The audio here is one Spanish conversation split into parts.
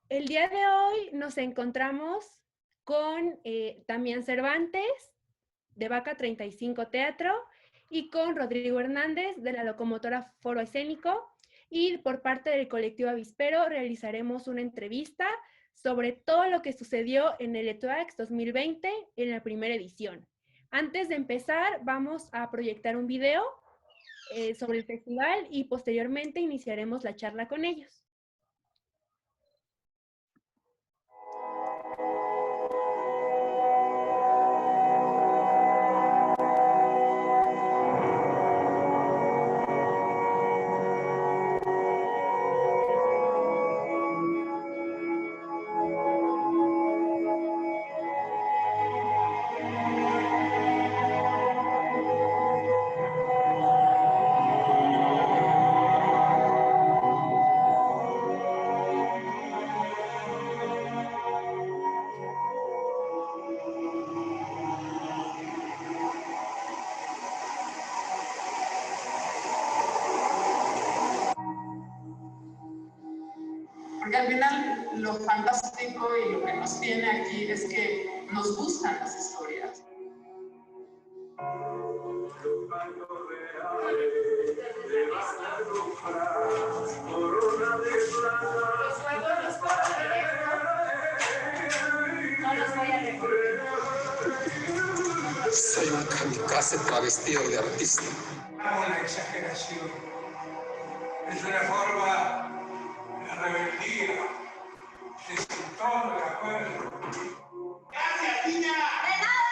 El día de hoy nos encontramos con Damián Cervantes, de Vaca 35 Teatro, y con Rodrigo Hernández, de la Locomotora Foro Escénico. Y por parte del colectivo Avispero realizaremos una entrevista sobre todo lo que sucedió en el ETUAX 2020 en la primera edición. Antes de empezar, vamos a proyectar un video sobre el festival y posteriormente iniciaremos la charla con ellos. Porque al final lo fantástico y lo que nos tiene aquí es que nos gustan las historias. No los voy a recordar. Soy un kamikaze travestido de artista. Una exageración. Es una forma de rebeldía, de sin todo el acuerdo. ¡Gracias, niña! ¡De nada!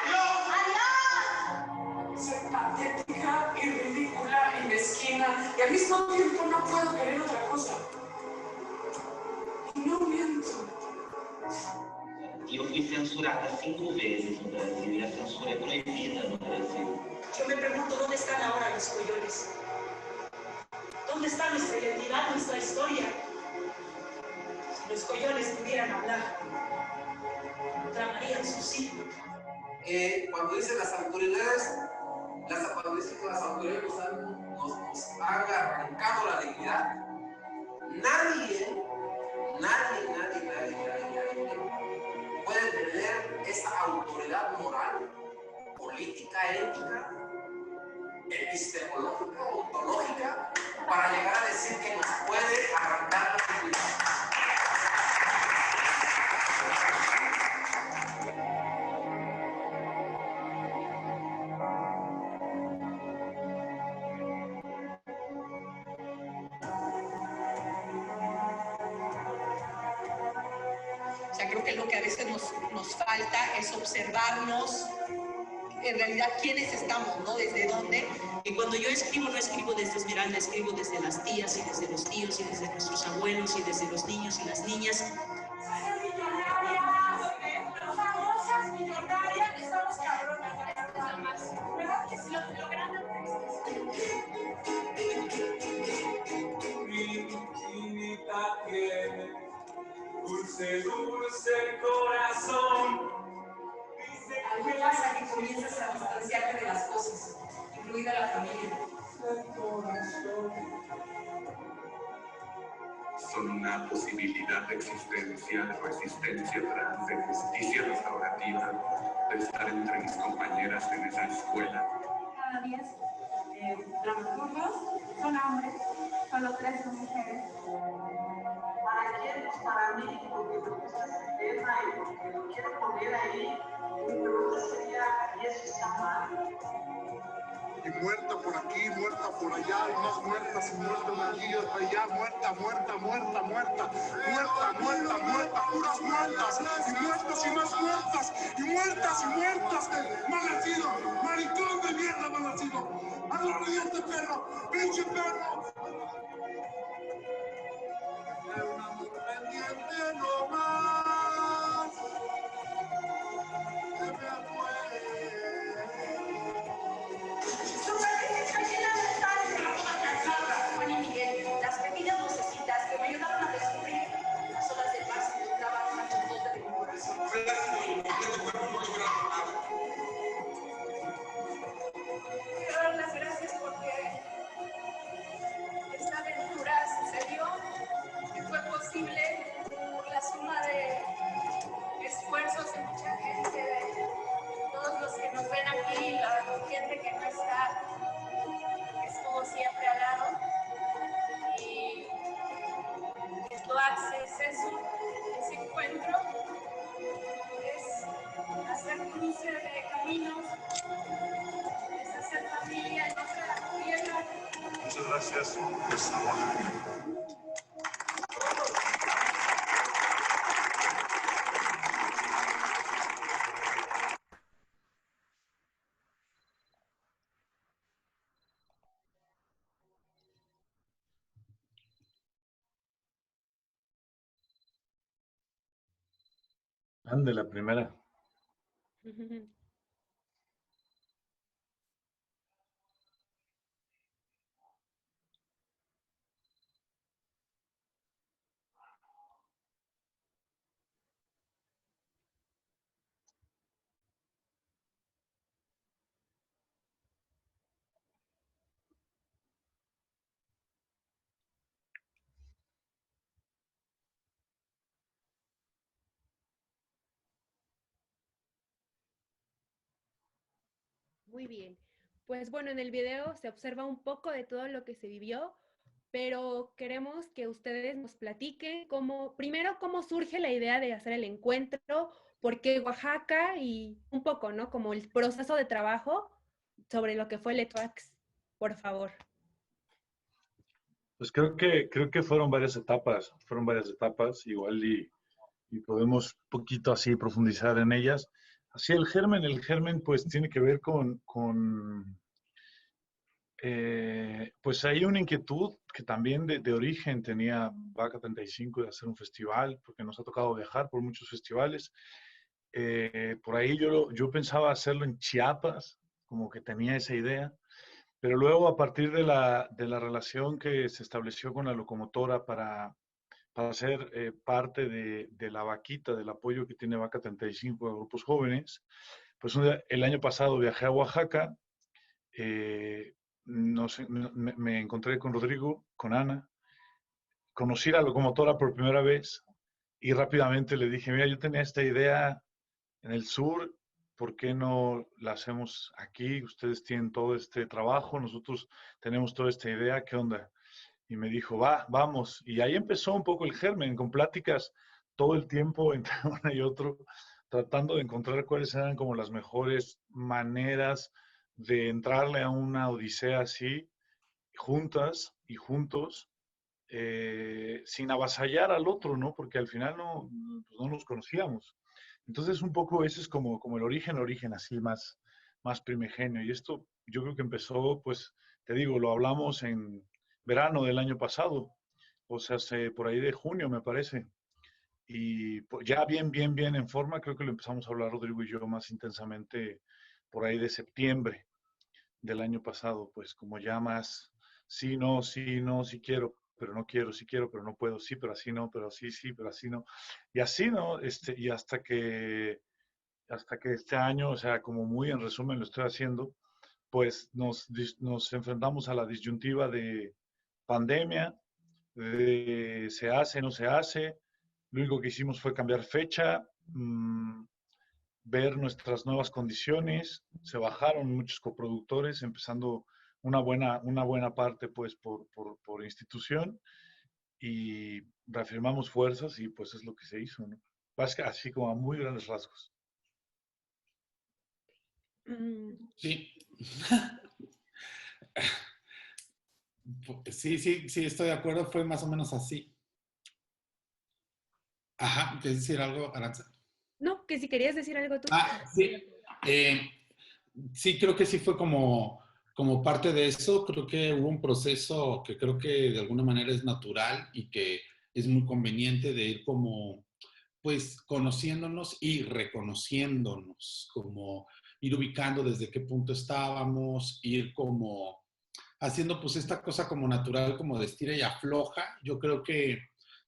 ¡Adiós! ¡Adiós! Soy patética y ridícula y mezquina y al mismo tiempo no puedo querer otra cosa. Y no miento. Eu fui censurada 5 vezes no Brasil e a censura é proibida no Brasil. Yo me pregunto dónde están ahora los coyoles. ¿Dónde está nuestra identidad, nuestra historia? Si los coyoles pudieran hablar, clamarían su sí. Cuando dicen las autoridades, cuando dicen que las autoridades nos han arrancado la dignidad, nadie puede tener esa autoridad moral, política, ética, epistemológica, ontológica, para llegar a decir que nos puede arrancar la dignidad. O sea, creo que lo que a veces nos falta es observarnos en realidad quiénes estamos, ¿no? Desde dónde. Y cuando yo escribo, no escribo desde Esmeralda, escribo desde las tías y desde los tíos y desde nuestros abuelos y desde los niños y las niñas. Famosas, millonarias, estamos cabronas, nada más. ¿Verdad que sí lo logran? Infinita tiene, dulce, dulce corazón. Algo pasa que comienzas a distanciarte de las cosas, incluida la familia. Son una posibilidad de existencia, de resistencia trans, de justicia restaurativa, de estar entre mis compañeras en esa escuela. Cada 10 dramaturgos son hombres, solo 3 son mujeres. ¿Para quién? Pues para mí, porque me gusta ese tema y porque lo quiero poner ahí. Mi pregunta sería, ¿y eso está mal? Y muerta por aquí, muerta por allá, y más muertas, y muertas de aquí hasta allá, muerta, muerta, muerta, muerta, muerta, muerta, muerta, puras muertas, y muertas y más muertas, y muertas y muertas, mal nacido, maricón de mierda mal nacido, a la Dios de perro, pinche perro. De un amor pendiente no más, que me fue. Juan y Miguel, las pequeñas vocecitas que me ayudaron a descubrir las olas de paz que encontraban una chocota de mi corazón. Quiero dar las gracias porque esta aventura Muchas gracias. Pues, a Oaxaca. Ande, la primera. Muy bien. Pues bueno, en el video se observa un poco de todo lo que se vivió, pero queremos que ustedes nos platiquen primero cómo surge la idea de hacer el encuentro, por qué Oaxaca y un poco, ¿no? Como el proceso de trabajo sobre lo que fue el ETUACS, por favor. Pues creo que fueron varias etapas, igual y podemos un poquito así profundizar en ellas. Así el germen pues tiene que ver con pues hay una inquietud que también de origen tenía Vaca 35 de hacer un festival, porque nos ha tocado viajar por muchos festivales. Por ahí yo pensaba hacerlo en Chiapas, como que tenía esa idea, pero luego a partir de la relación que se estableció con la locomotora para ser parte de la vaquita, del apoyo que tiene Vaca 35 a grupos jóvenes, pues el año pasado viajé a Oaxaca, me encontré con Rodrigo, con Ana, conocí la locomotora por primera vez y rápidamente le dije, mira, yo tenía esta idea en el sur, ¿por qué no la hacemos aquí? Ustedes tienen todo este trabajo, nosotros tenemos toda esta idea, ¿qué onda? Y me dijo, vamos. Y ahí empezó un poco el germen, con pláticas todo el tiempo entre uno y otro, tratando de encontrar cuáles eran como las mejores maneras de entrarle a una odisea así, juntas y juntos, sin avasallar al otro, ¿no? Porque al final no nos conocíamos. Entonces un poco ese es como el origen así más primigenio. Y esto yo creo que empezó, pues, te digo, lo hablamos en verano del año pasado, o sea, por ahí de junio me parece. Y pues, ya bien en forma, creo que lo empezamos a hablar Rodrigo y yo más intensamente por ahí de septiembre del año pasado, pues como ya más, sí, no, sí quiero, pero no quiero, sí quiero, pero no puedo, sí, pero así no, pero sí, pero así no. Y así, ¿no? Y hasta que este año, o sea, como muy en resumen lo estoy haciendo, pues nos enfrentamos a la disyuntiva de pandemia, de se hace, no se hace. Lo único que hicimos fue cambiar fecha, ver nuestras nuevas condiciones. Se bajaron muchos coproductores, empezando una buena parte pues por institución, y reafirmamos fuerzas y pues es lo que se hizo, ¿no? Así como a muy grandes rasgos. Sí. Sí, estoy de acuerdo, fue más o menos así. Ajá, ¿quieres decir algo, Aranza? No, que si querías decir algo tú. Sí. Sí, creo que sí fue como parte de eso. Creo que hubo un proceso que creo que de alguna manera es natural y que es muy conveniente de ir como, pues, conociéndonos y reconociéndonos, como ir ubicando desde qué punto estábamos, ir como haciendo pues esta cosa como natural, como de estira y afloja. Yo creo que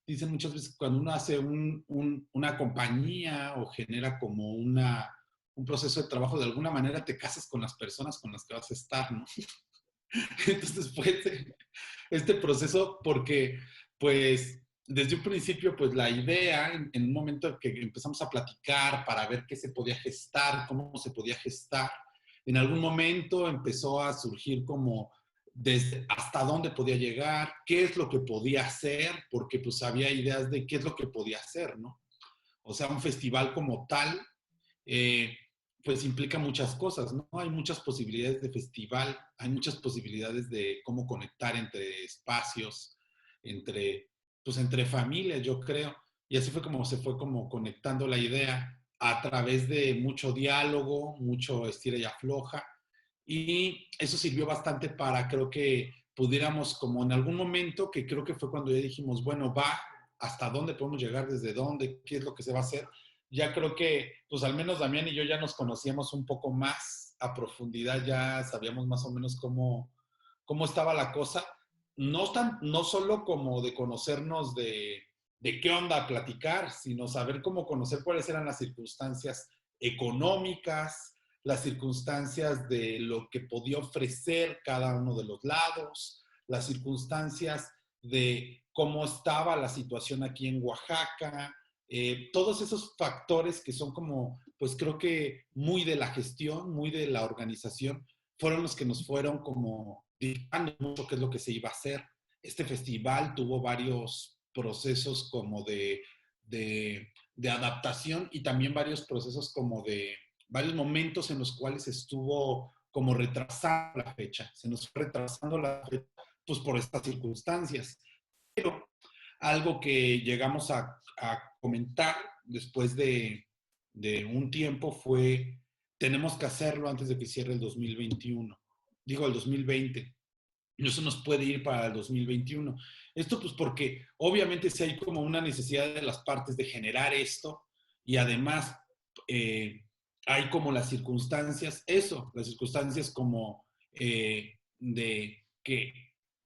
dicen muchas veces que cuando uno hace una compañía o genera como un proceso de trabajo, de alguna manera te casas con las personas con las que vas a estar, ¿no? Entonces fue este proceso porque pues desde un principio pues la idea en un momento que empezamos a platicar para ver qué se podía gestar, cómo se podía gestar, en algún momento empezó a surgir como desde hasta dónde podía llegar, qué es lo que podía hacer, porque pues había ideas de qué es lo que podía hacer, ¿no? O sea, un festival como tal, pues implica muchas cosas, ¿no? Hay muchas posibilidades de festival, hay muchas posibilidades de cómo conectar entre espacios, pues entre familias, yo creo. Y así fue como se fue como conectando la idea a través de mucho diálogo, mucho estira y afloja. Y eso sirvió bastante para, creo que pudiéramos como en algún momento, que creo que fue cuando ya dijimos, bueno, va, ¿hasta dónde podemos llegar? ¿Desde dónde? ¿Qué es lo que se va a hacer? Ya creo que, pues al menos Damián y yo ya nos conocíamos un poco más a profundidad, ya sabíamos más o menos cómo estaba la cosa. No solo como de conocernos de qué onda platicar, sino saber cómo conocer cuáles eran las circunstancias económicas, las circunstancias de lo que podía ofrecer cada uno de los lados, las circunstancias de cómo estaba la situación aquí en Oaxaca, todos esos factores que son como, pues creo que muy de la gestión, muy de la organización, fueron los que nos fueron como dictando mucho qué es lo que se iba a hacer. Este festival tuvo varios procesos como de adaptación y también varios procesos como de varios momentos en los cuales estuvo como retrasando la fecha, se nos fue retrasando la fecha pues por estas circunstancias. Pero algo que llegamos a comentar después de un tiempo fue, tenemos que hacerlo antes de que cierre el 2021, digo el 2020. No se nos puede ir para el 2021. Esto pues porque obviamente sí hay como una necesidad de las partes de generar esto y además hay como las circunstancias, las circunstancias como de que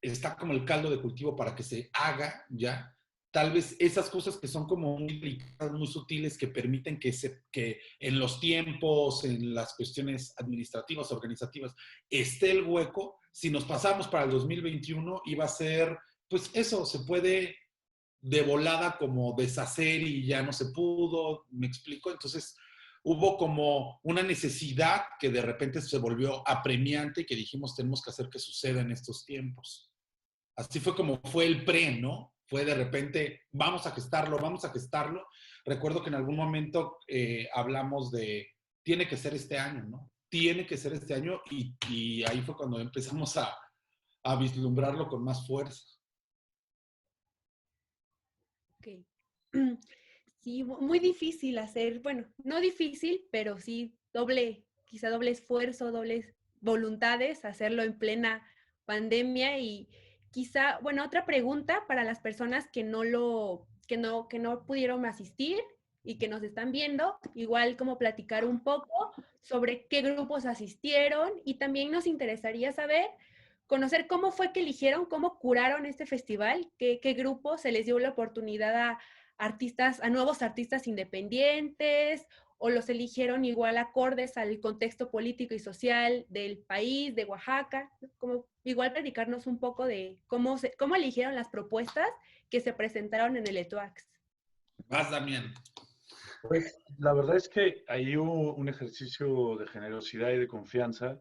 está como el caldo de cultivo para que se haga ya. Tal vez esas cosas que son como muy delicadas, muy sutiles, que permiten que en los tiempos, en las cuestiones administrativas, organizativas, esté el hueco. Si nos pasamos para el 2021, iba a ser, pues eso, se puede de volada como deshacer y ya no se pudo, ¿me explico? Entonces hubo como una necesidad que de repente se volvió apremiante y que dijimos tenemos que hacer que suceda en estos tiempos. Así fue como fue el pre, ¿no? Fue de repente, vamos a gestarlo, vamos a gestarlo. Recuerdo que en algún momento hablamos de, tiene que ser este año, ¿no? Tiene que ser este año y ahí fue cuando empezamos a vislumbrarlo con más fuerza. Ok. Sí, muy difícil hacer, bueno, no difícil, pero sí quizá doble esfuerzo, dobles voluntades, hacerlo en plena pandemia y quizá, bueno, otra pregunta para las personas que no pudieron asistir y que nos están viendo, igual como platicar un poco sobre qué grupos asistieron y también nos interesaría saber, conocer cómo fue que eligieron, cómo curaron este festival, qué grupos se les dio la oportunidad a nuevos artistas independientes, o los eligieron igual acordes al contexto político y social del país, de Oaxaca, como igual platicarnos un poco de cómo eligieron las propuestas que se presentaron en el ETUAX. Vas, Damián. Pues la verdad es que ahí hubo un ejercicio de generosidad y de confianza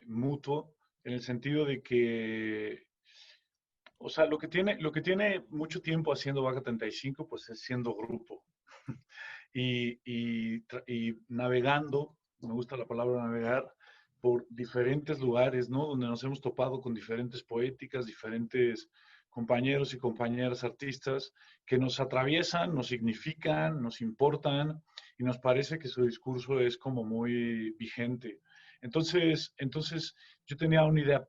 mutuo, en el sentido de que, o sea, lo que tiene mucho tiempo haciendo Vaca 35, pues es siendo grupo. y navegando, me gusta la palabra navegar, por diferentes lugares, ¿no? Donde nos hemos topado con diferentes poéticas, diferentes compañeros y compañeras artistas que nos atraviesan, nos significan, nos importan y nos parece que su discurso es como muy vigente. Entonces yo tenía una idea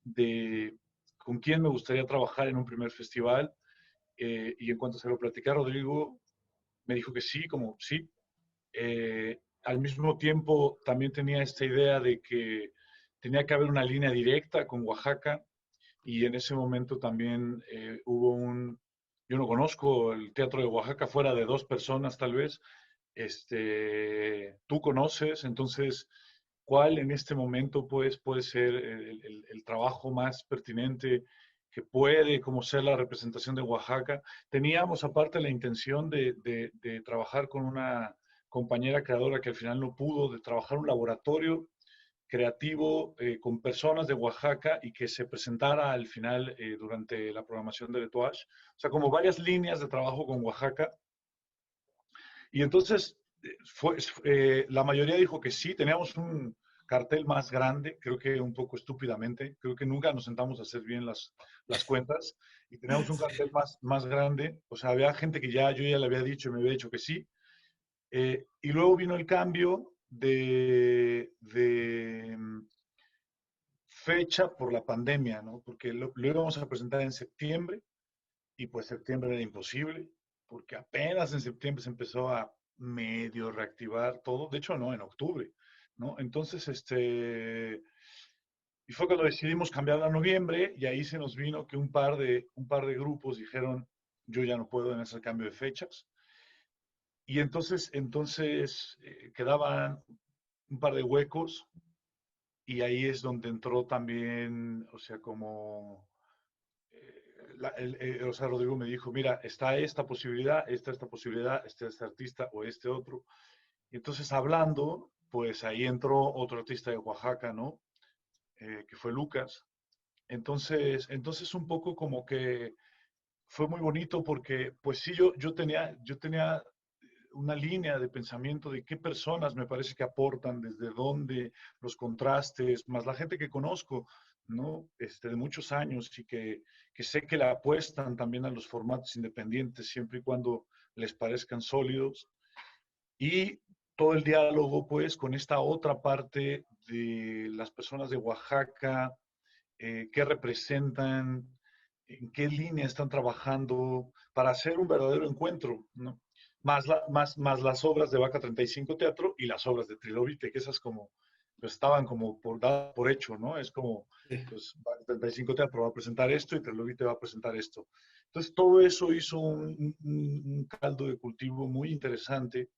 de con quién me gustaría trabajar en un primer festival y en cuanto se lo platicé a Rodrigo, me dijo que sí, como sí. Al mismo tiempo también tenía esta idea de que tenía que haber una línea directa con Oaxaca y en ese momento también yo no conozco el Teatro de Oaxaca fuera de 2 personas tal vez, tú conoces, entonces, ¿cuál en este momento puede ser el trabajo más pertinente que puede como ser la representación de Oaxaca? Teníamos aparte la intención de trabajar con una compañera creadora que al final no pudo, de trabajar un laboratorio creativo con personas de Oaxaca y que se presentara al final durante la programación de Letuage. O sea, como varias líneas de trabajo con Oaxaca. Y entonces la mayoría dijo que sí. Teníamos un cartel más grande, creo que un poco estúpidamente. Creo que nunca nos sentamos a hacer bien las cuentas y teníamos un cartel más grande. O sea, había gente que yo ya le había dicho y me había dicho que sí. Y luego vino el cambio de fecha por la pandemia, ¿no? Porque lo íbamos a presentar en septiembre y pues septiembre era imposible, porque apenas en septiembre se empezó a medio reactivar todo. De hecho, no, en octubre, ¿no? Entonces, y fue cuando decidimos cambiarla a noviembre y ahí se nos vino que un par de grupos dijeron, yo ya no puedo en ese cambio de fechas. Y entonces quedaban un par de huecos y ahí es donde entró también, o sea, como, o sea, Rodrigo me dijo, mira, está esta posibilidad, esta posibilidad, este artista o este otro. Y entonces hablando, pues ahí entró otro artista de Oaxaca, ¿no? Que fue Lucas. Entonces un poco como que fue muy bonito porque, pues sí, yo tenía una línea de pensamiento de qué personas me parece que aportan, desde dónde, los contrastes, más la gente que conozco, ¿no? De muchos años y que sé que le apuestan también a los formatos independientes siempre y cuando les parezcan sólidos. Y todo el diálogo, pues, con esta otra parte de las personas de Oaxaca, qué representan, en qué línea están trabajando para hacer un verdadero encuentro, ¿no? Más las obras de Vaca 35 Teatro y las obras de Trilobite, que esas como, pues estaban como por hecho, ¿no? Es como, pues Vaca 35 Teatro va a presentar esto y Trilobite va a presentar esto. Entonces todo eso hizo un caldo de cultivo muy interesante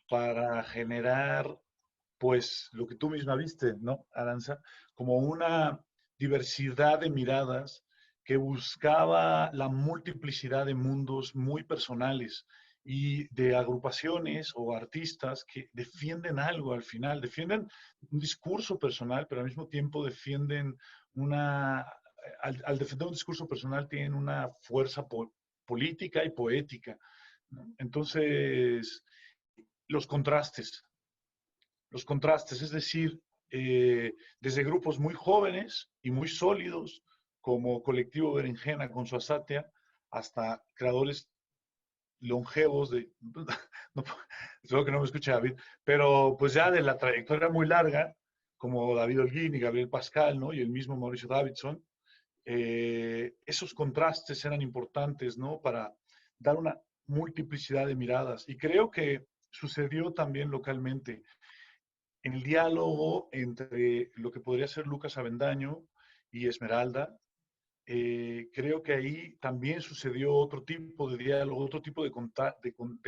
para generar, pues, lo que tú misma viste, ¿no, Aranza? Como una diversidad de miradas que buscaba la multiplicidad de mundos muy personales y de agrupaciones o artistas que defienden algo al final, defienden un discurso personal, pero al mismo tiempo defienden al defender un discurso personal tienen una fuerza política y poética, ¿no? Entonces, los contrastes, es decir, desde grupos muy jóvenes y muy sólidos, como Colectivo Berenjena con su Asatia, hasta creadores longevos no, espero que no me escuche David, pero pues ya de la trayectoria muy larga, como David Holguín y Gabriel Pascal, ¿no? Y el mismo Mauricio Davidson, esos contrastes eran importantes, ¿no? Para dar una multiplicidad de miradas. Y creo que sucedió también localmente en el diálogo entre lo que podría ser Lucas Avendaño y Esmeralda. Creo que ahí también sucedió otro tipo de diálogo, otro tipo de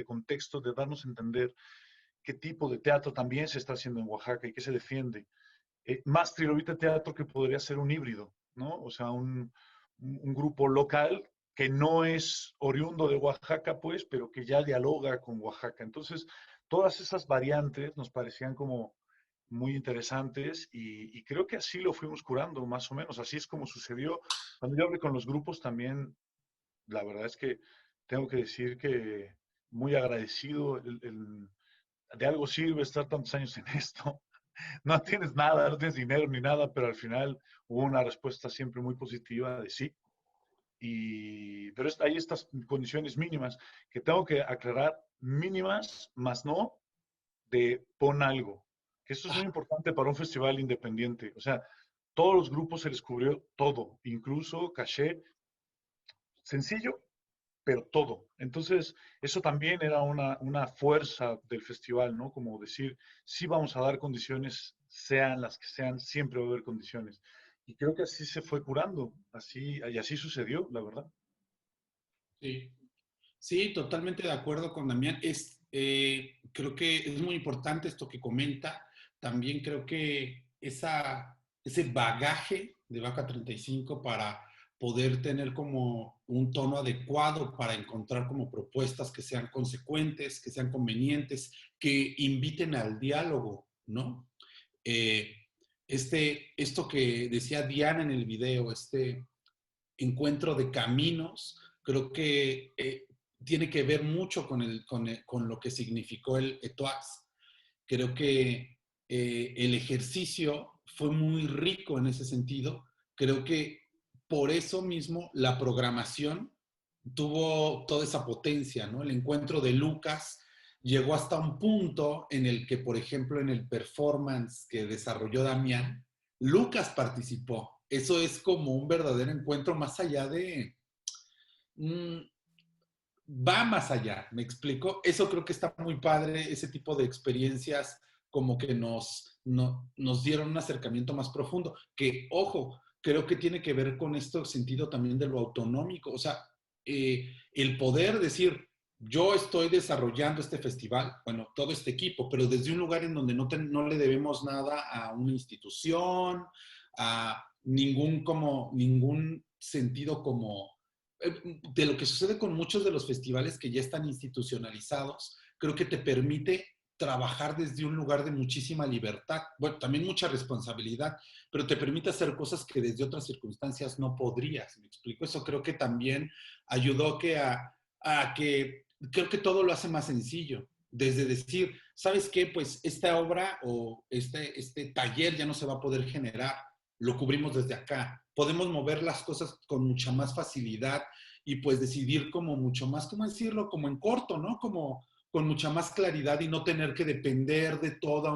contexto, de darnos a entender qué tipo de teatro también se está haciendo en Oaxaca y qué se defiende. Más Trilobite Teatro, que podría ser un híbrido, ¿no? O sea, un grupo local que no es oriundo de Oaxaca, pues, pero que ya dialoga con Oaxaca. Entonces, todas esas variantes nos parecían como muy interesantes y creo que así lo fuimos curando, más o menos. Así es como sucedió. Cuando yo hablé con los grupos también, la verdad es que tengo que decir que muy agradecido. De algo sirve estar tantos años en esto. No tienes nada, no tienes dinero ni nada, pero al final hubo una respuesta siempre muy positiva de sí. Pero hay estas condiciones mínimas que tengo que aclarar, mínimas, más no de pon algo. Que esto es muy importante para un festival independiente. O sea, todos los grupos se les cubrió todo, incluso caché, sencillo, pero todo. Entonces, eso también era una fuerza del festival, ¿no? Como decir, sí vamos a dar condiciones, sean las que sean, siempre va a haber condiciones. Y creo que así se fue curando, y así sucedió, la verdad. Sí, sí, totalmente de acuerdo con Damián. Creo que es muy importante esto que comenta. También creo que ese bagaje de Vaca 35 para poder tener como un tono adecuado para encontrar como propuestas que sean consecuentes, que sean convenientes, que inviten al diálogo, ¿no? Esto que decía Diana en el video, este encuentro de caminos, creo que tiene que ver mucho con lo que significó el ETUAX. Creo que el ejercicio fue muy rico en ese sentido. Creo que por eso mismo la programación tuvo toda esa potencia, ¿no? El encuentro de Lucas llegó hasta un punto en el que, por ejemplo, en el performance que desarrolló Damián, Lucas participó. Eso es como un verdadero encuentro más allá de... va más allá, ¿me explico? Eso creo que está muy padre, ese tipo de experiencias como que nos dieron un acercamiento más profundo, que, ojo, creo que tiene que ver con este sentido también de lo autonómico, o sea, el poder decir, yo estoy desarrollando este festival, bueno, todo este equipo, pero desde un lugar en donde no le debemos nada a una institución, a ningún sentido como de lo que sucede con muchos de los festivales que ya están institucionalizados, creo que te permite trabajar desde un lugar de muchísima libertad, bueno, también mucha responsabilidad, pero te permite hacer cosas que desde otras circunstancias no podrías, ¿me explico? Eso creo que también ayudó a que, creo que todo lo hace más sencillo, desde decir, ¿sabes qué? Pues esta obra o este taller ya no se va a poder generar, lo cubrimos desde acá, podemos mover las cosas con mucha más facilidad y pues decidir como mucho más, ¿cómo decirlo? Como en corto, ¿no? Como con mucha más claridad y no tener que depender de toda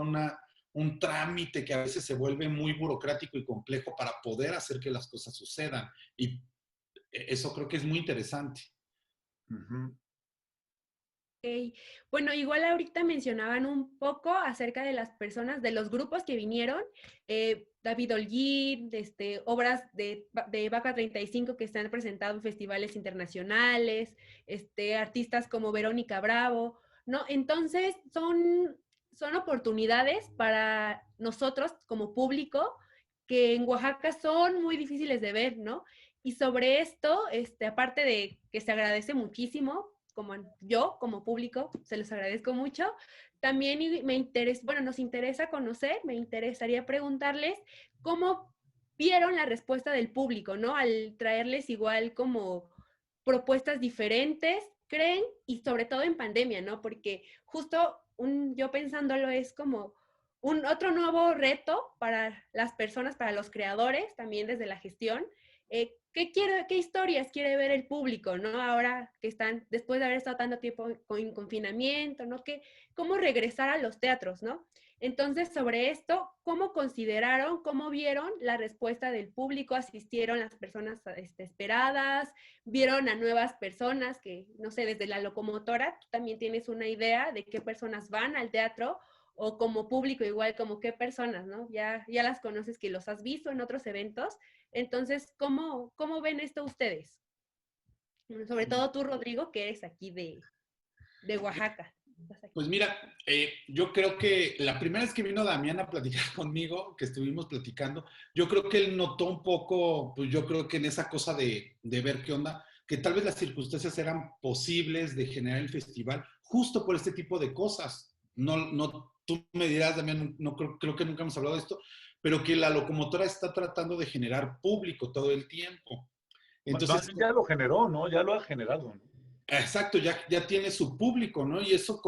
un trámite que a veces se vuelve muy burocrático y complejo para poder hacer que las cosas sucedan. Y eso creo que es muy interesante. Okay. Bueno, igual ahorita mencionaban un poco acerca de las personas, de los grupos que vinieron, David Holguín, obras de Vaca 35 que se han presentado en festivales internacionales, artistas como Verónica Bravo, ¿no? Entonces son oportunidades para nosotros como público que en Oaxaca son muy difíciles de ver, ¿no? Y sobre esto, aparte de que se agradece muchísimo, como yo, como público, se los agradezco mucho. También nos interesa conocer, me interesaría preguntarles cómo vieron la respuesta del público, ¿no? Al traerles igual como propuestas diferentes, creen, y sobre todo en pandemia, ¿no? Porque justo yo pensándolo es como otro nuevo reto para las personas, para los creadores, también desde la gestión. ¿Qué historias quiere ver el público, ¿no? Ahora que están, después de haber estado tanto tiempo en confinamiento, ¿no? ¿Cómo regresar a los teatros, ¿no? Entonces, sobre esto, ¿cómo consideraron, cómo vieron la respuesta del público? ¿Asistieron las personas esperadas? ¿Vieron a nuevas personas que, no sé, desde la locomotora, tú también tienes una idea de qué personas van al teatro? O como público igual, como qué personas, ¿no? Ya las conoces, que los has visto en otros eventos. Entonces, ¿cómo ven esto ustedes? Sobre todo tú, Rodrigo, que eres aquí de Oaxaca. Pues mira, yo creo que la primera vez que vino Damián a platicar conmigo, que estuvimos platicando, yo creo que él notó un poco, pues yo creo que en esa cosa de ver qué onda, que tal vez las circunstancias eran posibles de generar el festival justo por este tipo de cosas. No, tú me dirás, Damián, no creo que nunca hemos hablado de esto, pero que la locomotora está tratando de generar público todo el tiempo. Entonces, ya lo generó, ¿no? Ya lo ha generado, ¿no? Exacto, ya tiene su público, ¿no? Y eso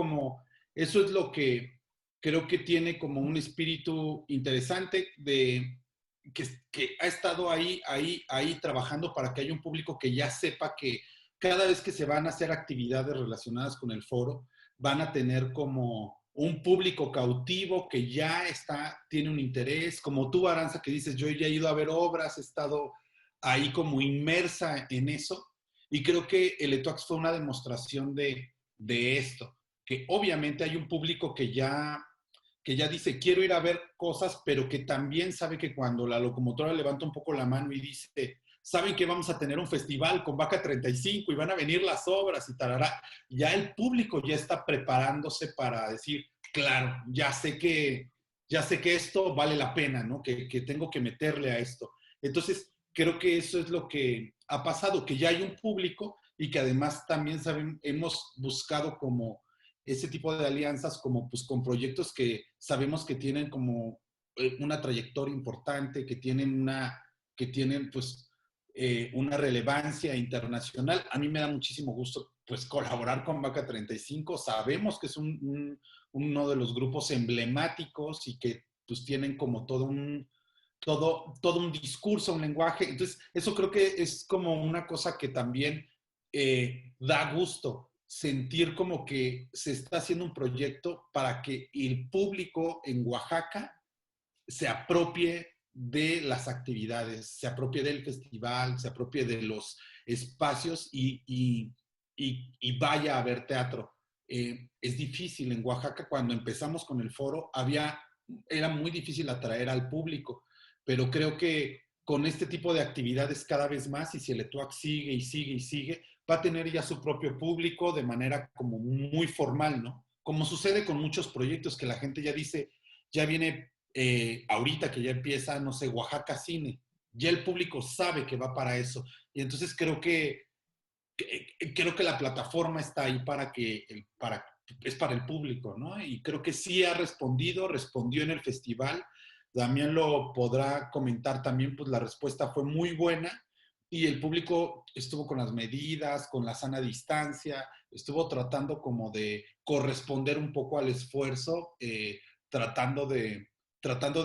es lo que creo que tiene como un espíritu interesante que ha estado ahí trabajando para que haya un público que ya sepa que cada vez que se van a hacer actividades relacionadas con el foro, van a tener como un público cautivo que ya tiene un interés, como tú, Aranza, que dices, yo ya he ido a ver obras, he estado ahí como inmersa en eso, y creo que el ETUAX fue una demostración de esto, que obviamente hay un público que ya dice, quiero ir a ver cosas, pero que también sabe que cuando la locomotora levanta un poco la mano y dice, saben que vamos a tener un festival con Vaca 35 y van a venir las obras y tarará, ya el público ya está preparándose para decir, claro, ya sé que esto vale la pena, ¿no? Que tengo que meterle a esto. Entonces, creo que eso es lo que ha pasado, que ya hay un público y que además también hemos buscado como ese tipo de alianzas como pues con proyectos que sabemos que tienen como una trayectoria importante, que tienen pues una relevancia internacional. A mí me da muchísimo gusto pues colaborar con Vaca 35. Sabemos que es uno de los grupos emblemáticos y que pues tienen como todo un discurso, un lenguaje. Entonces, eso creo que es como una cosa que también da gusto, sentir como que se está haciendo un proyecto para que el público en Oaxaca se apropie de las actividades, se apropie del festival, se apropie de los espacios y vaya a ver teatro. Es difícil en Oaxaca, cuando empezamos con el foro, era muy difícil atraer al público, pero creo que con este tipo de actividades cada vez más, y si el ETUAC sigue y sigue y sigue, va a tener ya su propio público de manera como muy formal, ¿no? Como sucede con muchos proyectos que la gente ya dice, ya viene ahorita que ya empieza, no sé, Oaxaca Cine, ya el público sabe que va para eso, y entonces creo que la plataforma está ahí es para el público, ¿no? Y creo que sí respondió en el festival. Damián lo podrá comentar también, pues la respuesta fue muy buena y el público estuvo con las medidas, con la sana distancia, estuvo tratando como de corresponder un poco al esfuerzo, tratando de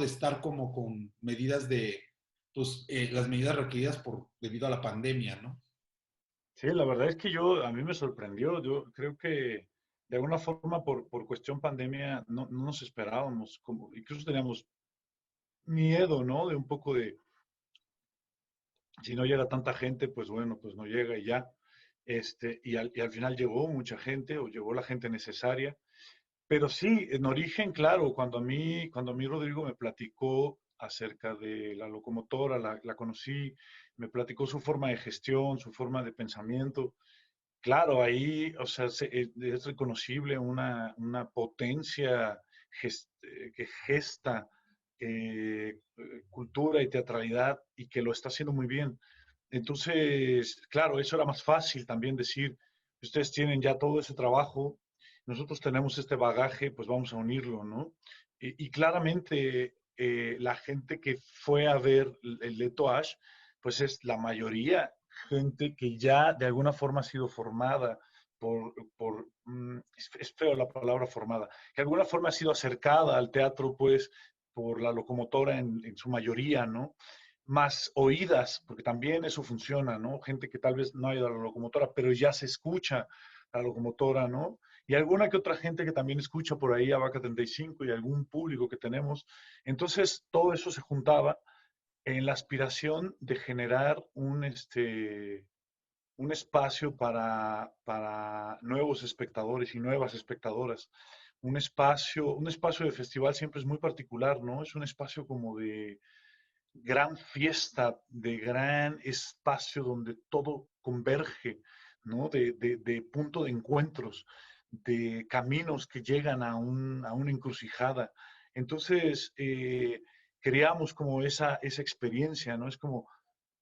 estar como con medidas pues las medidas requeridas debido a la pandemia, ¿no? Sí, la verdad es que a mí me sorprendió. Yo creo que de alguna forma por cuestión pandemia no nos esperábamos, incluso teníamos miedo, ¿no? De un poco de, si no llega tanta gente, pues bueno, pues no llega y ya. Y al final llegó mucha gente o llegó la gente necesaria. Pero sí, en origen, claro, cuando a mí Rodrigo me platicó acerca de la locomotora, la conocí, me platicó su forma de gestión, su forma de pensamiento. Claro, ahí, o sea, es reconocible una potencia que gesta cultura y teatralidad y que lo está haciendo muy bien. Entonces, claro, eso era más fácil también decir, ustedes tienen ya todo ese trabajo, nosotros tenemos este bagaje, pues vamos a unirlo, ¿no? Y claramente la gente que fue a ver el Leto Ash, pues es la mayoría gente que ya de alguna forma ha sido formada es feo la palabra formada, que de alguna forma ha sido acercada al teatro, pues, por la locomotora en su mayoría, ¿no? Más oídas, porque también eso funciona, ¿no? Gente que tal vez no ha ido a la locomotora, pero ya se escucha la locomotora, ¿no? Y alguna que otra gente que también escucha por ahí a Vaca 35 y algún público que tenemos. Entonces, todo eso se juntaba en la aspiración de generar un espacio para nuevos espectadores y nuevas espectadoras. Un espacio de festival siempre es muy particular, ¿no? Es un espacio como de gran fiesta, de gran espacio donde todo converge, ¿no? De punto de encuentros, de caminos que llegan a una encrucijada. Entonces, creamos como esa experiencia, ¿no? Es como,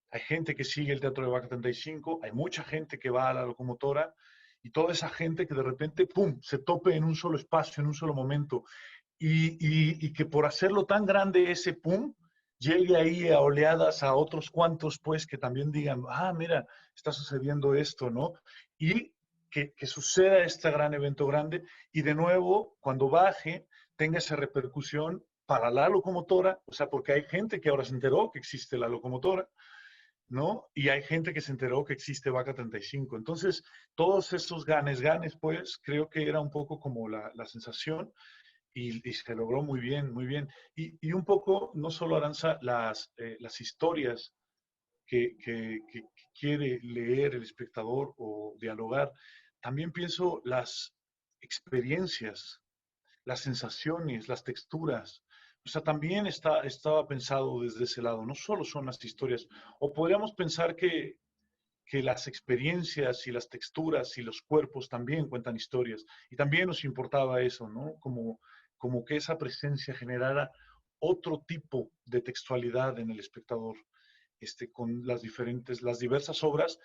hay gente que sigue el Teatro de Vaca 35, hay mucha gente que va a la locomotora y toda esa gente que de repente, ¡pum!, se tope en un solo espacio, en un solo momento. Y que por hacerlo tan grande ese pum, llegue ahí a oleadas a otros cuantos, pues, que también digan, mira, está sucediendo esto, ¿no? Y que suceda este gran evento grande y de nuevo, cuando baje, tenga esa repercusión para la locomotora, o sea, porque hay gente que ahora se enteró que existe la locomotora, ¿no? Y hay gente que se enteró que existe Vaca 35. Entonces, todos esos ganes, pues, creo que era un poco como la sensación y se logró muy bien, muy bien. Y un poco, no solo Aranza, las historias que quiere leer el espectador o dialogar, también pienso las experiencias, las sensaciones, las texturas. O sea, también estaba pensado desde ese lado, no solo son las historias, o podríamos pensar que las experiencias y las texturas y los cuerpos también cuentan historias. Y también nos importaba eso, ¿no? Como que esa presencia generara otro tipo de textualidad en el espectador, con las diversas obras,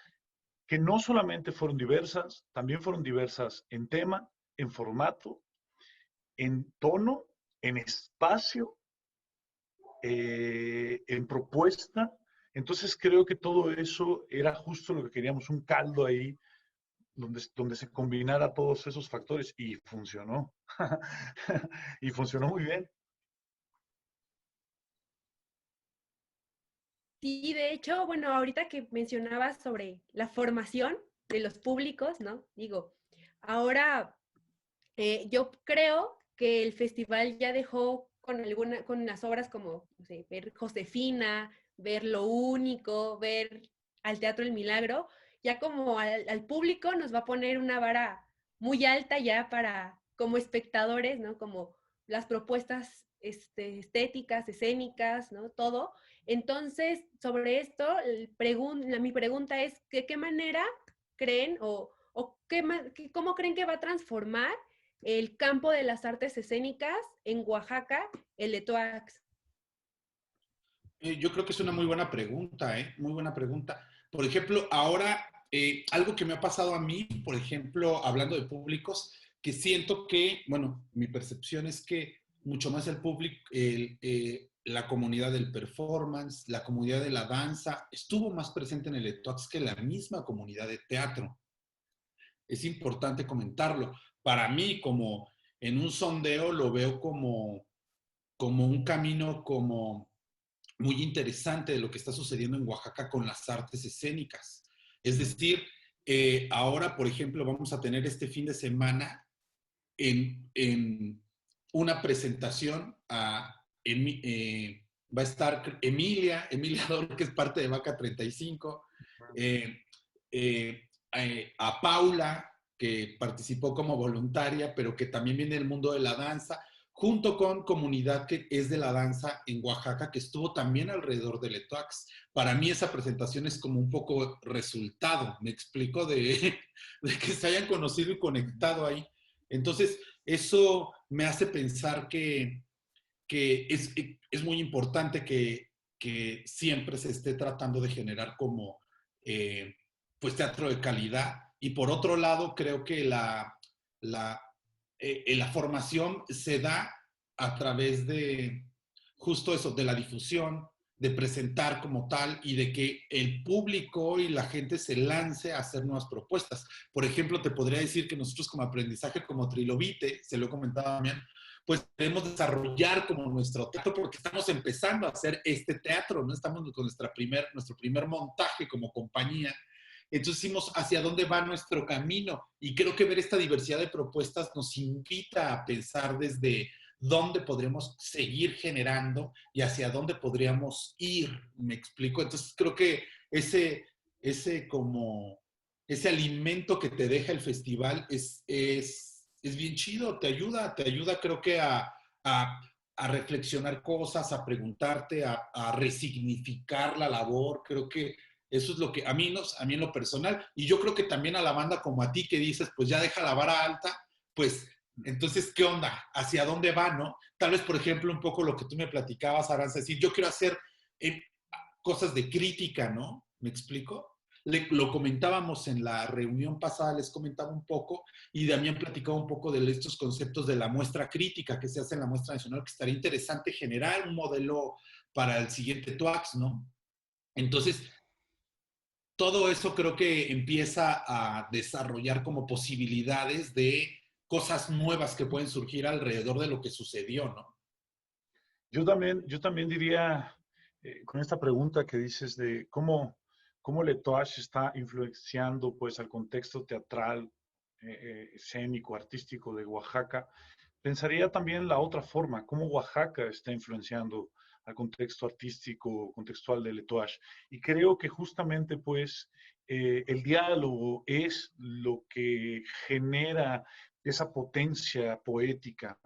que no solamente fueron diversas, también fueron diversas en tema, en formato, en tono, en espacio, en propuesta. Entonces creo que todo eso era justo lo que queríamos, un caldo ahí donde se combinara todos esos factores y funcionó. Y funcionó muy bien. Sí, de hecho, bueno, ahorita que mencionabas sobre la formación de los públicos, ¿no? Digo, ahora yo creo que el festival ya dejó con las obras como, no sé, ver Josefina, ver Lo Único, ver al Teatro El Milagro, ya como al público nos va a poner una vara muy alta ya para, como espectadores, ¿no? Como las propuestas estéticas, escénicas, ¿no? Todo. Entonces, sobre esto, mi pregunta es, ¿de qué manera creen o cómo creen que va a transformar el campo de las artes escénicas en Oaxaca, el ETOAX? Yo creo que es una muy buena pregunta, ¿eh? Muy buena pregunta. Por ejemplo, ahora, algo que me ha pasado a mí, por ejemplo, hablando de públicos, que siento que, bueno, mi percepción es que mucho más el público, la comunidad del performance, la comunidad de la danza, estuvo más presente en el ETOAX que la misma comunidad de teatro. Es importante comentarlo. Para mí, como en un sondeo, lo veo como un camino como muy interesante de lo que está sucediendo en Oaxaca con las artes escénicas. Es decir, ahora, por ejemplo, vamos a tener este fin de semana en una presentación va a estar Emilia Dor, que es parte de Vaca 35, a Paula, que participó como voluntaria, pero que también viene del mundo de la danza, junto con comunidad que es de la danza en Oaxaca, que estuvo también alrededor del ETOAX. Para mí esa presentación es como un poco resultado, me explico, de que se hayan conocido y conectado ahí. Entonces, eso me hace pensar que es muy importante que siempre se esté tratando de generar como pues teatro de calidad. Y por otro lado, creo que la formación se da a través de justo eso, de la difusión, de presentar como tal y de que el público y la gente se lance a hacer nuevas propuestas. Por ejemplo, te podría decir que nosotros como aprendizaje, como Trilobite, se lo he comentado también, pues debemos desarrollar como nuestro teatro porque estamos empezando a hacer este teatro, ¿no? Estamos con nuestro primer montaje como compañía. Entonces hicimos hacia dónde va nuestro camino y creo que ver esta diversidad de propuestas nos invita a pensar desde dónde podremos seguir generando y hacia dónde podríamos ir, me explico. Entonces creo que ese alimento que te deja el festival es bien chido, te ayuda creo que a reflexionar cosas, a preguntarte, a resignificar la labor. Creo que eso es lo que a mí en lo personal, y yo creo que también a la banda como a ti que dices, pues ya deja la vara alta, pues entonces, ¿qué onda? ¿Hacia dónde va, no? Tal vez, por ejemplo, un poco lo que tú me platicabas, Aranza, decir, yo quiero hacer cosas de crítica, ¿no? ¿Me explico? Lo comentábamos en la reunión pasada, les comentaba un poco, y Damián platicaba un poco de estos conceptos de la muestra crítica que se hace en la muestra nacional, que estaría interesante generar un modelo para el siguiente TUAX, ¿no? Entonces, todo eso creo que empieza a desarrollar como posibilidades de cosas nuevas que pueden surgir alrededor de lo que sucedió, ¿no? Yo también diría, con esta pregunta que dices de cómo el ETOAX está influenciando pues al contexto teatral, escénico, artístico de Oaxaca, pensaría también la otra forma, cómo Oaxaca está influenciando al contexto artístico, contextual del ETOAX. Y creo que justamente pues el diálogo es lo que genera esa potencia poética,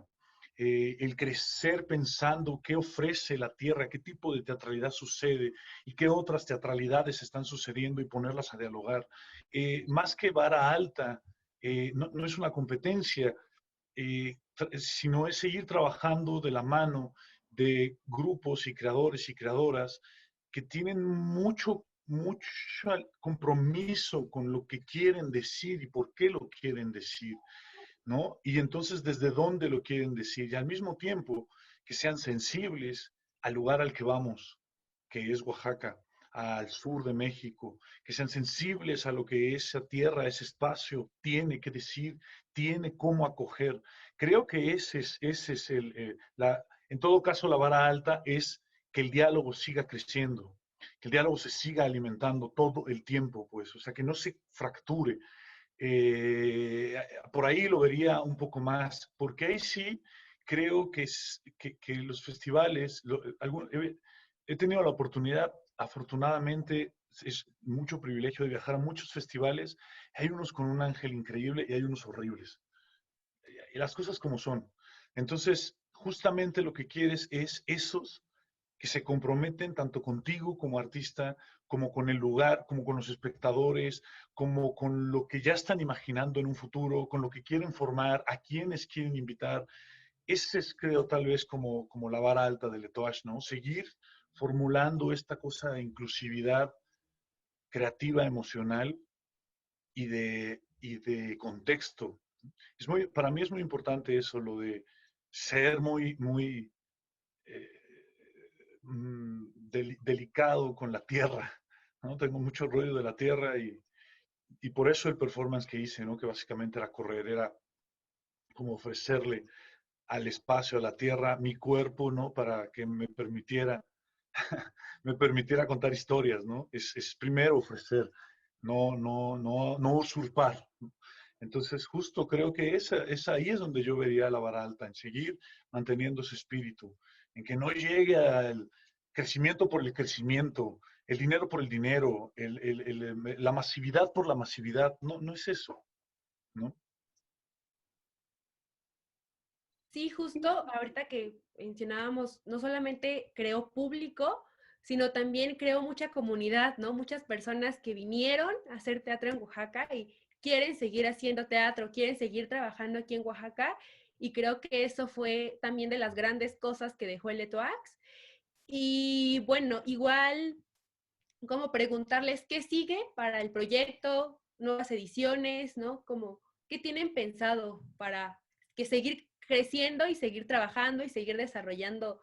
el crecer pensando qué ofrece la tierra, qué tipo de teatralidad sucede y qué otras teatralidades están sucediendo y ponerlas a dialogar. Más que vara alta, no es una competencia, sino es seguir trabajando de la mano de grupos y creadores y creadoras que tienen mucho compromiso con lo que quieren decir y por qué lo quieren decir, ¿no? Y entonces desde dónde lo quieren decir y al mismo tiempo que sean sensibles al lugar al que vamos, que es Oaxaca, al sur de México, que sean sensibles a lo que esa tierra, ese espacio tiene que decir, tiene cómo acoger. Creo que ese es en todo caso, la vara alta es que el diálogo siga creciendo, que el diálogo se siga alimentando todo el tiempo, pues, o sea, que no se fracture. Por ahí lo vería un poco más, porque ahí sí creo que los festivales, he tenido la oportunidad, afortunadamente, es mucho privilegio de viajar a muchos festivales. Hay unos con un ángel increíble y hay unos horribles. Y las cosas como son. Entonces, justamente lo que quieres es esos que se comprometen tanto contigo como artista, como con el lugar, como con los espectadores, como con lo que ya están imaginando en un futuro, con lo que quieren formar, a quienes quieren invitar. Ese es, creo, tal vez como la vara alta del Etoage, ¿no? Seguir formulando esta cosa de inclusividad creativa, emocional y de contexto. Para mí es muy importante eso, lo de ser muy delicado con la tierra, ¿no? Tengo mucho rollo de la tierra y por eso el performance que hice, ¿no? Que básicamente era correr, era como ofrecerle al espacio, a la tierra, mi cuerpo, ¿no? Para que me permitiera contar historias, ¿no? Es primero ofrecer, no usurpar. Entonces, justo creo que ahí es donde yo vería la vara alta, en seguir manteniendo ese espíritu, en que no llegue al crecimiento por el crecimiento, el dinero por el dinero, la masividad por la masividad. No es eso, ¿no? Sí, justo ahorita que mencionábamos, no solamente creó público, sino también creó mucha comunidad, ¿no? Muchas personas que vinieron a hacer teatro en Oaxaca y quieren seguir haciendo teatro, quieren seguir trabajando aquí en Oaxaca, y creo que eso fue también de las grandes cosas que dejó el Etoax. Y bueno, igual como preguntarles qué sigue para el proyecto, nuevas ediciones, ¿no? Como, ¿qué tienen pensado para que seguir creciendo y seguir trabajando y seguir desarrollando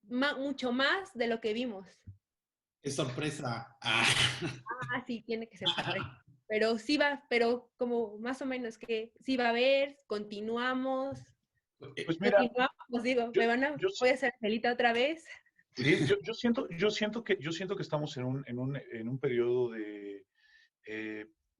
mucho más de lo que vimos? ¡Qué sorpresa! Sí, tiene que ser sorpresa. Pero sí va, pero como más o menos que sí va a haber, continuamos. Pues mira, Continuamos, digo, voy a hacer Angelita otra vez. Sí, yo siento que estamos en un periodo de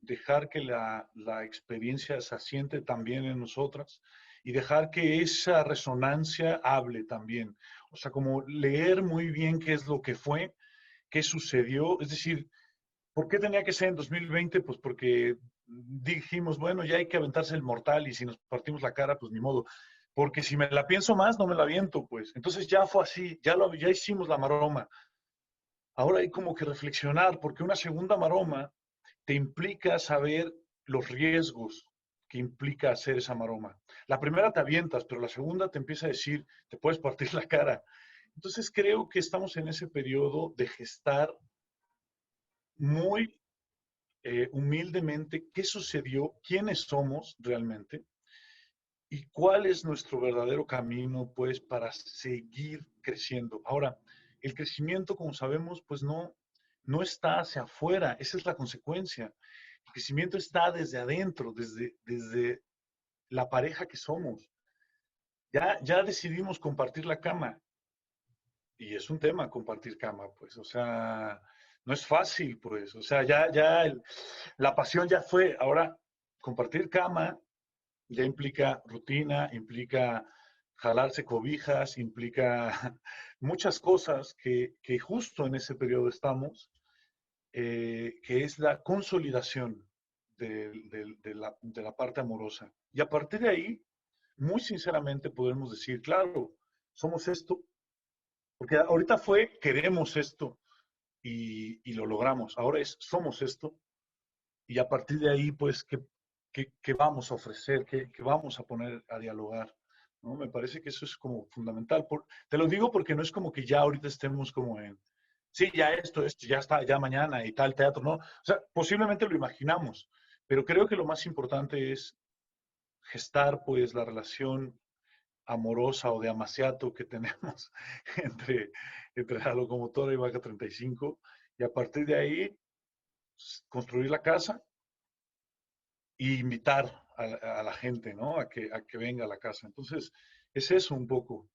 dejar que la experiencia se asiente también en nosotras y dejar que esa resonancia hable también. O sea, como leer muy bien qué es lo que fue, qué sucedió. Es decir, ¿por qué tenía que ser en 2020? Pues porque dijimos, bueno, ya hay que aventarse el mortal y si nos partimos la cara, pues ni modo. Porque si me la pienso más, no me la aviento, pues. Entonces ya fue así, ya hicimos la maroma. Ahora hay como que reflexionar, porque una segunda maroma te implica saber los riesgos que implica hacer esa maroma. La primera te avientas, pero la segunda te empieza a decir, te puedes partir la cara. Entonces creo que estamos en ese periodo de gestar muy humildemente qué sucedió, quiénes somos realmente y cuál es nuestro verdadero camino, pues, para seguir creciendo. Ahora, el crecimiento, como sabemos, pues no está hacia afuera, esa es la consecuencia. El crecimiento está desde adentro, desde la pareja que somos. Ya decidimos compartir la cama y es un tema compartir cama, pues, o sea, no es fácil, pues, o sea, la pasión ya fue, ahora compartir cama ya implica rutina, implica jalarse cobijas, implica muchas cosas que justo en ese periodo estamos, que es la consolidación de la parte amorosa. Y a partir de ahí, muy sinceramente podemos decir, claro, somos esto, porque ahorita fue, queremos esto y lo logramos. Ahora somos esto y a partir de ahí, pues, ¿qué vamos a ofrecer? ¿Qué vamos a poner a dialogar? ¿No? Me parece que eso es como fundamental. Te lo digo porque no es como que ya ahorita estemos como en, sí, ya esto, ya está, ya mañana y tal teatro, ¿no? O sea, posiblemente lo imaginamos, pero creo que lo más importante es gestar, pues, la relación amorosa o de amaciato que tenemos entre la locomotora y Vaca 35 Y a partir de ahí, construir la casa e invitar a la gente, ¿no? A que venga a la casa. Entonces, es eso un poco.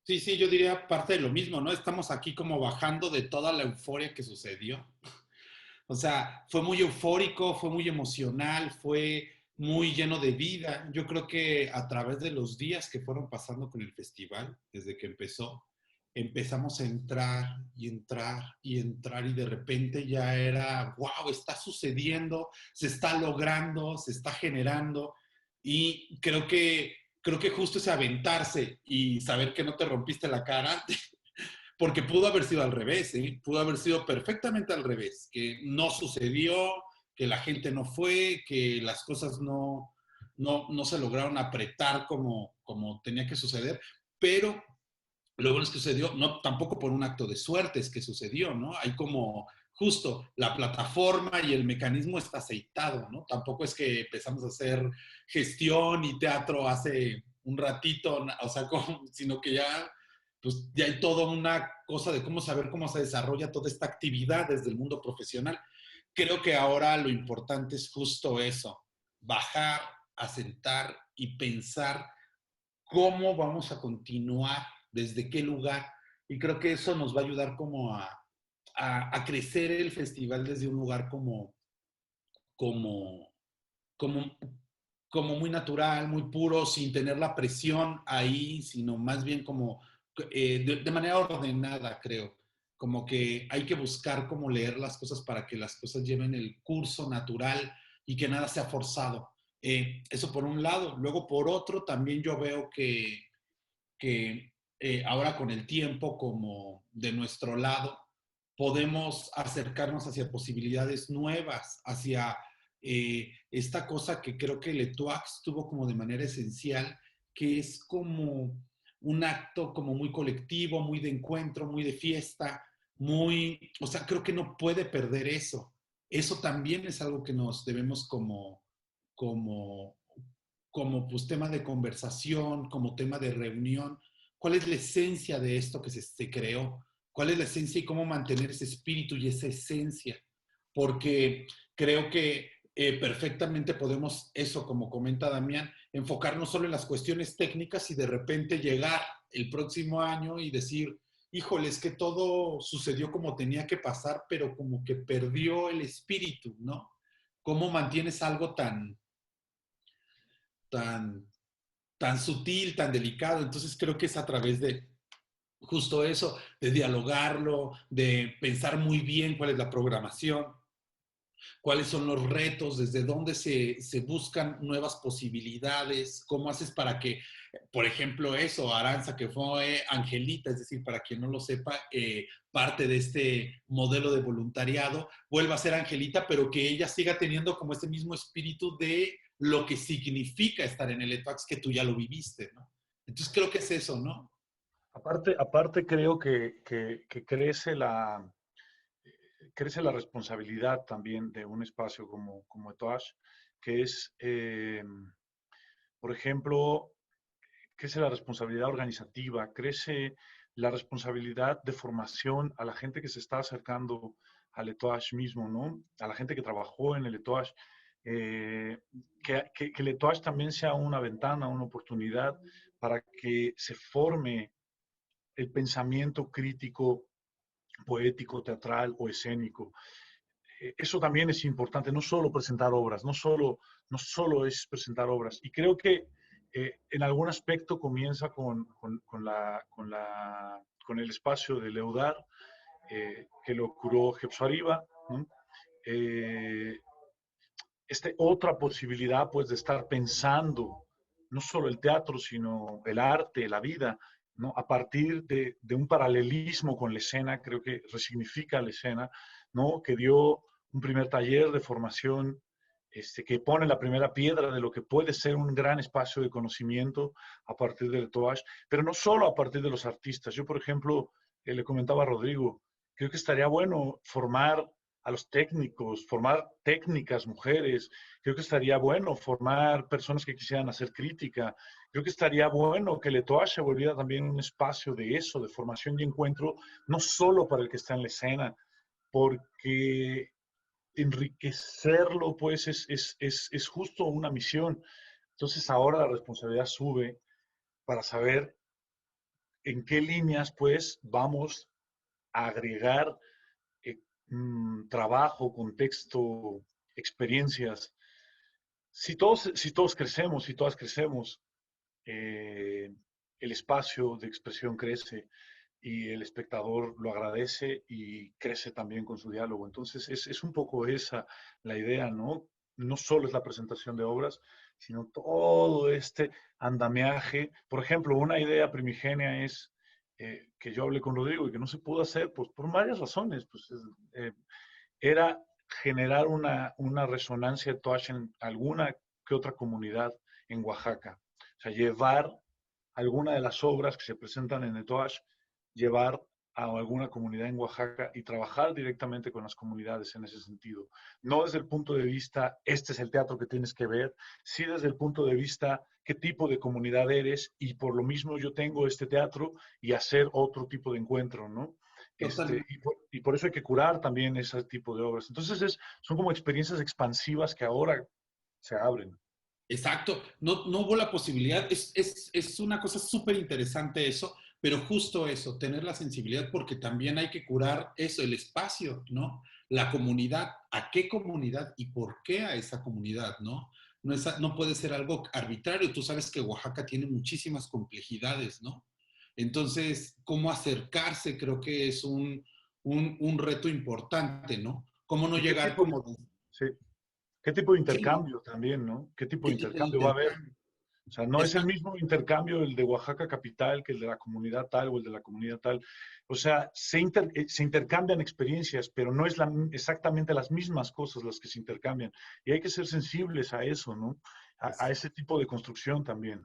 Sí, sí, yo diría parte de lo mismo, ¿no? Estamos aquí como bajando de toda la euforia que sucedió. O sea, fue muy eufórico, fue muy emocional, fue muy lleno de vida. Yo creo que a través de los días que fueron pasando con el festival, desde que empezó, empezamos a entrar y entrar y entrar y de repente ya era, wow, está sucediendo, se está logrando, se está generando y creo que justo ese aventarse y saber que no te rompiste la cara, porque pudo haber sido al revés, ¿eh? Pudo haber sido perfectamente al revés, que no sucedió, que la gente no fue, que las cosas no se lograron apretar como tenía que suceder, pero lo bueno es que sucedió, no tampoco por un acto de suerte es que sucedió, ¿no? Hay como justo la plataforma y el mecanismo está aceitado, ¿no? Tampoco es que empezamos a hacer gestión y teatro hace un ratito, o sea, sino que ya, pues, ya hay toda una cosa de cómo saber cómo se desarrolla toda esta actividad desde el mundo profesional. Creo que ahora lo importante es justo eso, bajar, asentar y pensar cómo vamos a continuar, desde qué lugar. Y creo que eso nos va a ayudar como a crecer el festival desde un lugar como, como, como muy natural, muy puro, sin tener la presión ahí, sino más bien como de manera ordenada, creo. Como que hay que buscar cómo leer las cosas para que las cosas lleven el curso natural y que nada sea forzado. Eso por un lado. Luego por otro, también yo veo que ahora con el tiempo, como de nuestro lado, podemos acercarnos hacia posibilidades nuevas, hacia esta cosa que creo que Letuax tuvo como de manera esencial, que es como un acto como muy colectivo, muy de encuentro, muy de fiesta, muy, o sea, creo que no puede perder eso. Eso también es algo que nos debemos como pues tema de conversación, como tema de reunión. ¿Cuál es la esencia de esto que se creó? ¿Cuál es la esencia y cómo mantener ese espíritu y esa esencia? Porque creo que perfectamente podemos, eso como comenta Damián, enfocarnos solo en las cuestiones técnicas y de repente llegar el próximo año y decir, híjole, es que todo sucedió como tenía que pasar, pero como que perdió el espíritu, ¿no? ¿Cómo mantienes algo tan sutil, tan delicado? Entonces creo que es a través de justo eso, de dialogarlo, de pensar muy bien cuál es la programación, cuáles son los retos, desde dónde se buscan nuevas posibilidades, cómo haces para que, por ejemplo, eso, Aranza, que fue Angelita, es decir, para quien no lo sepa, parte de este modelo de voluntariado, vuelva a ser Angelita, pero que ella siga teniendo como este mismo espíritu de lo que significa estar en el ETUAX, que tú ya lo viviste, ¿no? Entonces creo que es eso, ¿no? Aparte creo que crece la responsabilidad también de un espacio como ETUAX, que es, por ejemplo, crece la responsabilidad organizativa, crece la responsabilidad de formación a la gente que se está acercando al ETUAX mismo, ¿no? A la gente que trabajó en el ETUAX. Que el ETUAX también sea una ventana, una oportunidad para que se forme el pensamiento crítico, poético, teatral o escénico. Eso también es importante, no solo presentar obras, no solo es presentar obras. Y creo que en algún aspecto comienza con el espacio de Leudar, que lo curó Hepsuariba, ¿no? Otra posibilidad, pues, de estar pensando no solo el teatro, sino el arte, la vida, ¿no? A partir de un paralelismo con la escena, creo que resignifica la escena, ¿no? Que dio un primer taller de formación, que pone la primera piedra de lo que puede ser un gran espacio de conocimiento a partir del ETUAX, pero no solo a partir de los artistas. Yo, por ejemplo, le comentaba a Rodrigo, creo que estaría bueno formar a los técnicos, formar técnicas, mujeres. Creo que estaría bueno formar personas que quisieran hacer crítica, creo que estaría bueno que el ETOASH se volviera también un espacio de eso, de formación y encuentro, no solo para el que está en la escena, porque enriquecerlo, pues, es justo una misión. Entonces ahora la responsabilidad sube para saber en qué líneas, pues, vamos a agregar trabajo, contexto, experiencias. Si todos crecemos, si todas crecemos, el espacio de expresión crece y el espectador lo agradece y crece también con su diálogo. Entonces es un poco esa la idea, ¿no? No solo es la presentación de obras, sino todo este andamiaje. Por ejemplo, una idea primigenia es que yo hablé con Rodrigo y que no se pudo hacer pues, por varias razones. Pues, era generar una resonancia de Toash en alguna que otra comunidad en Oaxaca. O sea, llevar alguna de las obras que se presentan en el Toash, llevar a alguna comunidad en Oaxaca y trabajar directamente con las comunidades en ese sentido. No desde el punto de vista, este es el teatro que tienes que ver, sí desde el punto de vista, qué tipo de comunidad eres y por lo mismo yo tengo este teatro y hacer otro tipo de encuentro, ¿no? Y por eso hay que curar también ese tipo de obras. Entonces son como experiencias expansivas que ahora se abren. Exacto, no hubo la posibilidad, es una cosa súper interesante eso, pero justo eso, tener la sensibilidad porque también hay que curar eso, el espacio, ¿no? La comunidad, ¿a qué comunidad y por qué a esa comunidad, ¿no? No puede ser algo arbitrario, tú sabes que Oaxaca tiene muchísimas complejidades, ¿no? Entonces, ¿cómo acercarse? Creo que es un reto importante, ¿no? ¿Cómo no llegar como... Sí. ¿Qué tipo de intercambio también, no? ¿Qué tipo de intercambio va a haber? O sea, no es el mismo intercambio el de Oaxaca capital que el de la comunidad tal o el de la comunidad tal. O sea, se intercambian experiencias, pero no es exactamente las mismas cosas las que se intercambian. Y hay que ser sensibles a eso, ¿no? A ese tipo de construcción también.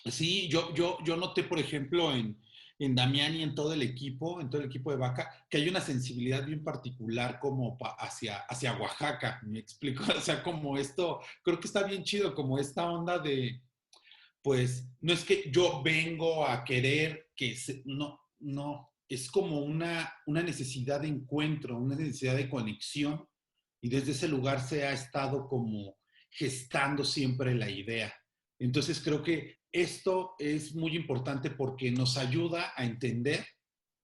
Sí, yo noté, por ejemplo, en Damián y en todo el equipo de Vaca, que hay una sensibilidad bien particular como hacia Oaxaca, ¿me explico? O sea, como esto, creo que está bien chido, como esta onda de, pues, no es que yo vengo a querer no, es como una necesidad de encuentro, una necesidad de conexión, y desde ese lugar se ha estado como gestando siempre la idea. Entonces creo que esto es muy importante porque nos ayuda a entender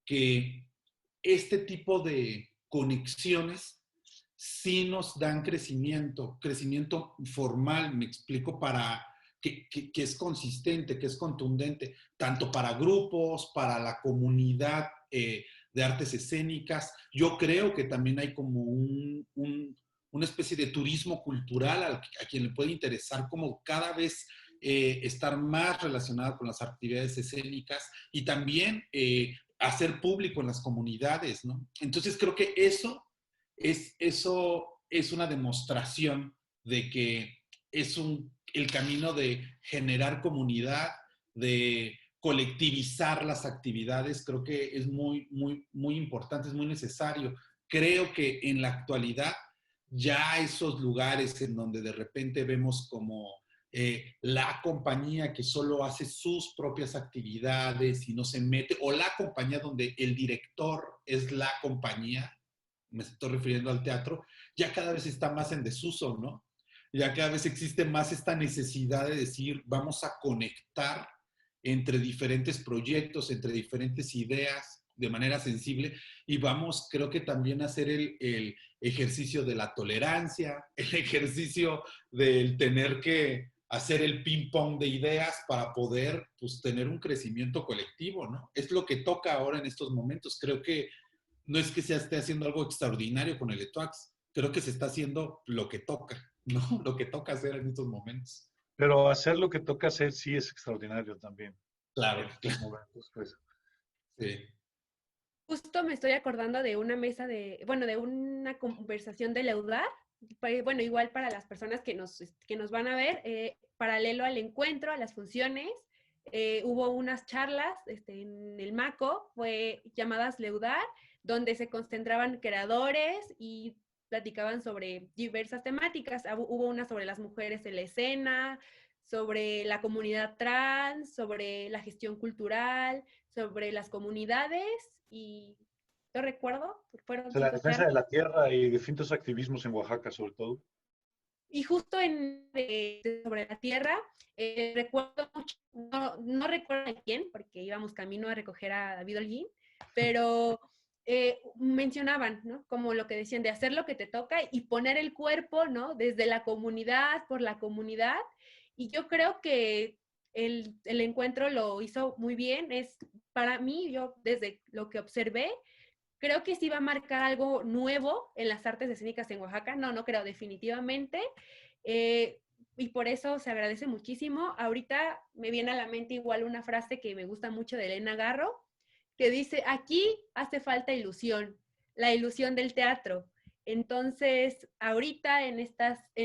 que este tipo de conexiones sí nos dan crecimiento formal, me explico, para que es consistente, que es contundente, tanto para grupos, para la comunidad de artes escénicas. Yo creo que también hay como una especie de turismo cultural a quien le puede interesar como cada vez estar más relacionado con las actividades escénicas y también hacer público en las comunidades, ¿no? Entonces creo que eso es una demostración de que es el camino de generar comunidad, de colectivizar las actividades, creo que es muy, muy, muy importante, es muy necesario. Creo que en la actualidad ya esos lugares en donde de repente vemos como la compañía que solo hace sus propias actividades y no se mete, o la compañía donde el director es la compañía, me estoy refiriendo al teatro, ya cada vez está más en desuso, ¿no? Ya cada vez existe más esta necesidad de decir, vamos a conectar entre diferentes proyectos, entre diferentes ideas de manera sensible y vamos, creo que también a hacer el ejercicio de la tolerancia, el ejercicio del tener que hacer el ping-pong de ideas para poder pues, tener un crecimiento colectivo, ¿no? Es lo que toca ahora en estos momentos. Creo que no es que se esté haciendo algo extraordinario con el ETOAX, creo que se está haciendo lo que toca, ¿no? Lo que toca hacer en estos momentos. Pero hacer lo que toca hacer sí es extraordinario también. Claro. En estos momentos, pues. Sí. Justo me estoy acordando de una mesa de una conversación de Leudar, bueno, igual para las personas que nos van a ver, paralelo al encuentro, a las funciones, hubo unas charlas en el MACO, fue llamadas Leudar, donde se concentraban creadores y platicaban sobre diversas temáticas. Hubo una sobre las mujeres en la escena, sobre la comunidad trans, sobre la gestión cultural, sobre las comunidades y yo recuerdo, fueron La 5 defensa de charlas. la tierra y distintos activismos en Oaxaca, sobre todo. Y justo sobre la tierra, recuerdo mucho, no recuerdo a quién, porque íbamos camino a recoger a David Holguín, pero mencionaban, ¿no? Como lo que decían, de hacer lo que te toca y poner el cuerpo, ¿no? Desde la comunidad, por la comunidad. Y yo creo que el encuentro lo hizo muy bien. Es, para mí, yo desde lo que observé, creo que sí va a marcar algo nuevo en las artes escénicas en Oaxaca. No creo, definitivamente. Y por eso se agradece muchísimo. Ahorita me viene a la mente igual una frase que me gusta mucho de Elena Garro, que dice, aquí hace falta ilusión, la ilusión del teatro. Entonces, ahorita en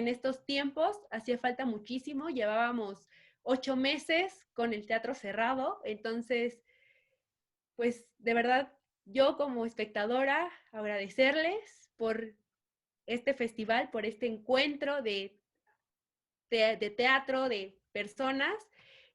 estos tiempos hacía falta muchísimo. Llevábamos 8 meses con el teatro cerrado. Entonces, pues de verdad, yo como espectadora, agradecerles por este festival, por este encuentro de teatro, de personas.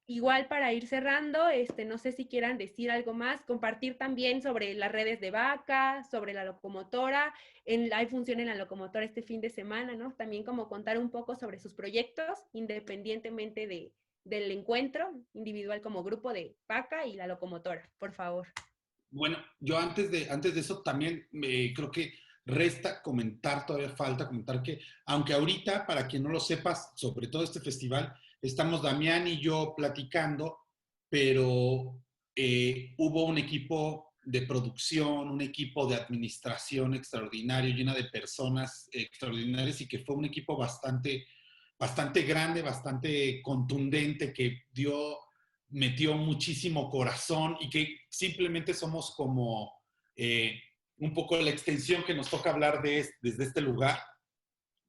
Igual para ir cerrando, no sé si quieran decir algo más, compartir también sobre las redes de Vaca, sobre la locomotora, hay función en la locomotora este fin de semana, ¿no? También como contar un poco sobre sus proyectos, independientemente del encuentro individual como grupo de Vaca y la locomotora, por favor. Bueno, yo antes de eso también creo que todavía falta comentar que, aunque ahorita, para quien no lo sepas, sobre todo este festival, estamos Damián y yo platicando, pero hubo un equipo de producción, un equipo de administración extraordinario, llena de personas extraordinarias y que fue un equipo bastante grande, bastante contundente, que metió muchísimo corazón y que simplemente somos como un poco la extensión que nos toca hablar desde este lugar,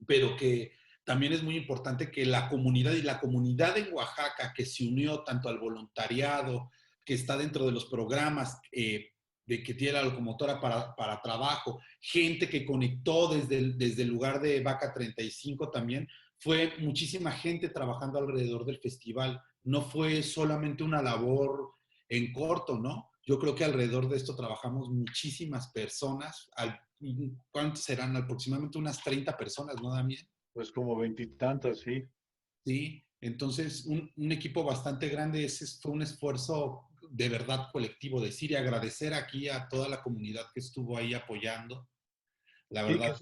pero que también es muy importante que la comunidad en Oaxaca que se unió tanto al voluntariado, que está dentro de los programas de que tiene la locomotora para trabajo, gente que conectó desde el lugar de Vaca 35 también, fue muchísima gente trabajando alrededor del festival. No fue solamente una labor en corto, ¿no? Yo creo que alrededor de esto trabajamos muchísimas personas. ¿Cuántos serán? Aproximadamente unas 30 personas, ¿no, Damián? Pues como 20 y tantas, sí. Sí, entonces un equipo bastante grande. Ese fue un esfuerzo de verdad colectivo, decir y agradecer aquí a toda la comunidad que estuvo ahí apoyando. La verdad.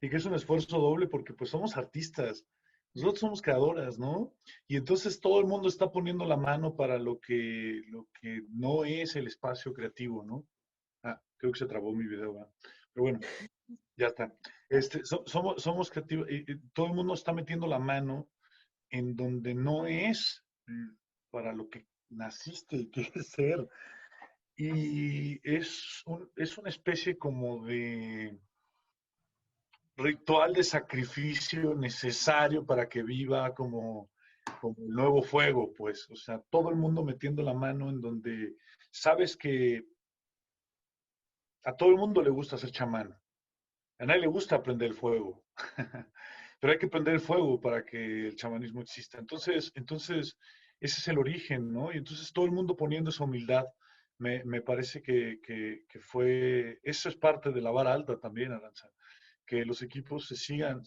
Y que es un esfuerzo doble porque pues somos artistas. Nosotros somos creadoras, ¿no? Y entonces todo el mundo está poniendo la mano para lo que no es el espacio creativo, ¿no? Creo que se trabó mi video, ¿verdad? Pero bueno, ya está. Somos creativos y todo el mundo está metiendo la mano en donde no es para lo que naciste y quieres ser. Y es una especie como de ritual de sacrificio necesario para que viva como el nuevo fuego, pues. O sea, todo el mundo metiendo la mano en donde sabes que a todo el mundo le gusta ser chamán. A nadie le gusta prender el fuego. Pero hay que prender el fuego para que el chamanismo exista. Entonces, ese es el origen, ¿no? Y entonces todo el mundo poniendo esa humildad, me parece que fue, eso es parte de la vara alta también, Aranza. Que los equipos se sigan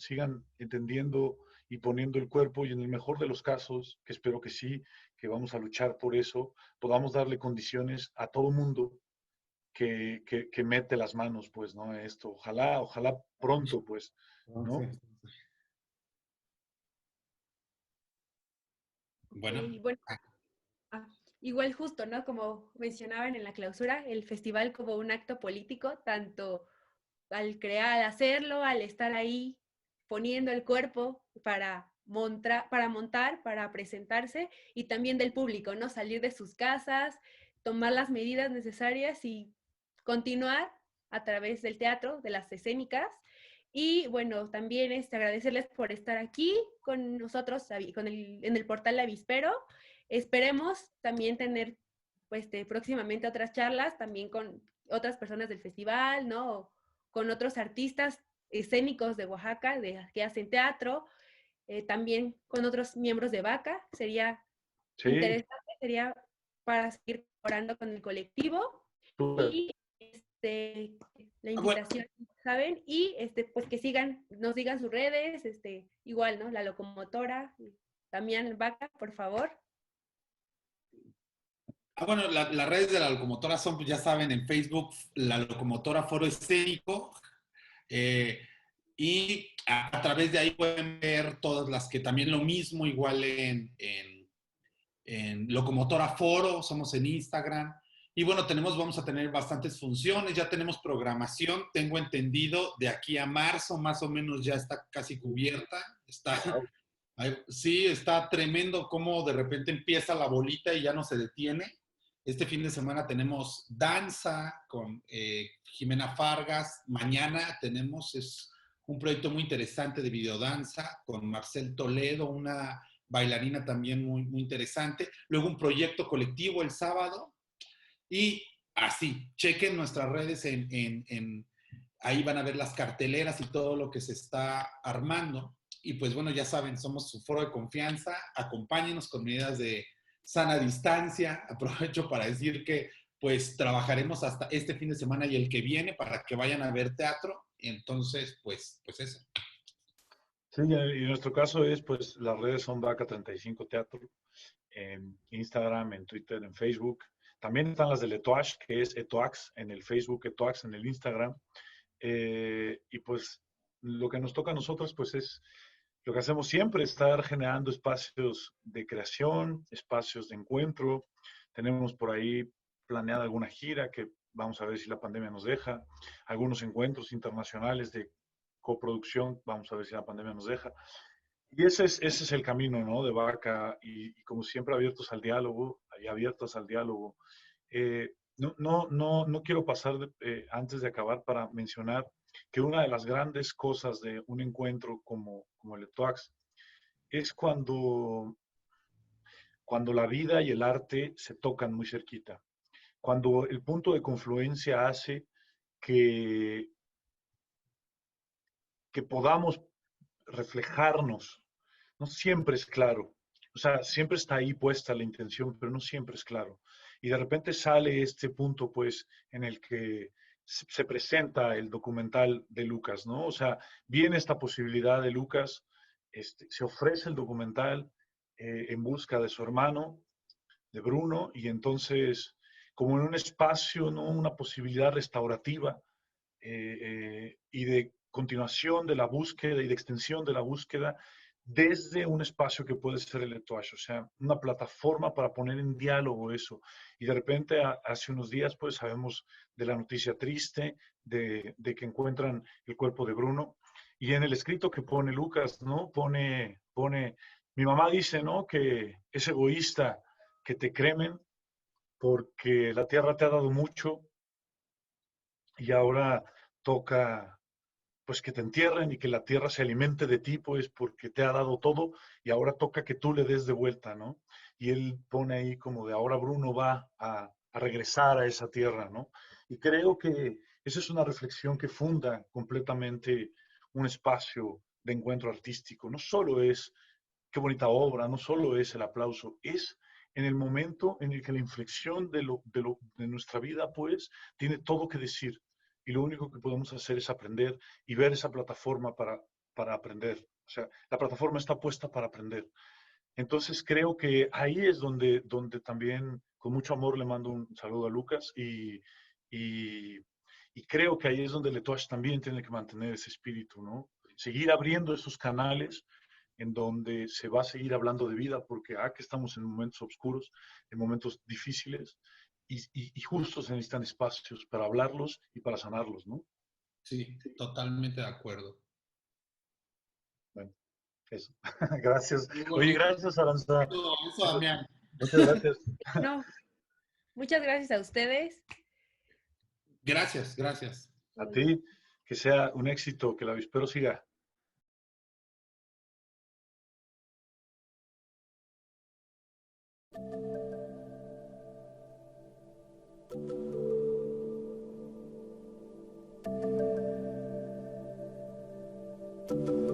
entendiendo y poniendo el cuerpo y en el mejor de los casos, que espero que sí, que vamos a luchar por eso, podamos darle condiciones a todo mundo que mete las manos, pues, ¿no? Esto, ojalá pronto, pues, ¿no? Bueno. Bueno, igual justo, ¿no? Como mencionaban en la clausura, el festival como un acto político, tanto al crear, al hacerlo, al estar ahí poniendo el cuerpo para montar, para presentarse, y también del público, ¿no? Salir de sus casas, tomar las medidas necesarias y continuar a través del teatro, de las escénicas. Y bueno, también agradecerles por estar aquí con nosotros en el portal Avispero. Esperemos también tener pues, próximamente otras charlas, también con otras personas del festival, ¿no? Con otros artistas escénicos de Oaxaca que hacen teatro. también con otros miembros de Vaca. Sería Sí, interesante, sería para seguir colaborando con el colectivo. súper. Y la Bueno, invitación, ¿saben? Y pues que sigan, nos digan sus redes, igual, ¿no? La locomotora, también Vaca, por favor. bueno, las redes de la locomotora son, pues ya saben, en Facebook, la locomotora Foro Escénico. Y a través de ahí pueden ver todas las que también lo mismo, igual en Locomotora Foro, somos en Instagram. Y bueno, vamos a tener bastantes funciones, ya tenemos programación, tengo entendido, de aquí a marzo más o menos ya está casi cubierta. Sí, está tremendo cómo de repente empieza la bolita y ya no se detiene. Este fin de semana tenemos danza con Jimena Fargas. Mañana es un proyecto muy interesante de videodanza con Marcel Toledo, una bailarina también muy, muy interesante. Luego un proyecto colectivo el sábado. Y así, chequen nuestras redes ahí van a ver las carteleras y todo lo que se está armando. Y pues bueno, ya saben, somos su foro de confianza. Acompáñenos con medidas de sana distancia. Aprovecho para decir que pues trabajaremos hasta este fin de semana y el que viene para que vayan a ver teatro. Entonces, pues eso. Sí, y en nuestro caso es, pues, las redes son Vaca35 Teatro, en Instagram, en Twitter, en Facebook. También están las del Etoax, que es Etoax en el Facebook, Etoax en el Instagram. Y pues lo que nos toca a nosotros, pues es lo que hacemos siempre, estar generando espacios de creación, espacios de encuentro. Tenemos por ahí planeada alguna gira que vamos a ver si la pandemia nos deja, algunos encuentros internacionales de coproducción, vamos a ver si la pandemia nos deja. Y ese es el camino, ¿no? De Vaca y como siempre abiertos al diálogo, y abiertos al diálogo. No quiero pasar antes de acabar para mencionar que una de las grandes cosas de un encuentro como el Etoax es cuando la vida y el arte se tocan muy cerquita, cuando el punto de confluencia hace que, que podamos reflejarnos. No siempre es claro. O sea, siempre está ahí puesta la intención, pero no siempre es claro. Y de repente sale este punto, pues, en el que se presenta el documental de Lucas, ¿no? O sea, viene esta posibilidad de Lucas, se ofrece el documental en busca de su hermano, de Bruno, y entonces, como en un espacio, ¿no? Una posibilidad restaurativa y de continuación de la búsqueda y de extensión de la búsqueda desde un espacio que puede ser el Etoax, o sea, una plataforma para poner en diálogo eso. Y de repente, hace unos días, pues sabemos de la noticia triste de que encuentran el cuerpo de Bruno. Y en el escrito que pone Lucas, ¿no? Mi mamá dice, ¿no? Que es egoísta que te cremen porque la tierra te ha dado mucho y ahora toca pues que te entierren y que la tierra se alimente de ti, pues porque te ha dado todo y ahora toca que tú le des de vuelta, ¿no? Y él pone ahí como de ahora Bruno va a regresar a esa tierra, ¿no? Y creo que esa es una reflexión que funda completamente un espacio de encuentro artístico. No solo es qué bonita obra, no solo es el aplauso, es en el momento en el que la inflexión de nuestra vida, pues, tiene todo que decir. Y lo único que podemos hacer es aprender y ver esa plataforma para aprender. O sea, la plataforma está puesta para aprender. Entonces creo que ahí es donde también con mucho amor le mando un saludo a Lucas y, y creo que ahí es donde Letoche también tiene que mantener ese espíritu, ¿no? Seguir abriendo esos canales en donde se va a seguir hablando de vida, porque que estamos en momentos oscuros, en momentos difíciles, y justo se necesitan espacios para hablarlos y para sanarlos, ¿no? Sí, totalmente de acuerdo. Bueno, eso. Gracias. Oye, gracias, Aranza. Eso, Damián. Muchas gracias. No, muchas gracias a ustedes. Gracias, gracias. A ti, que sea un éxito, que la Avispero siga. Thank you.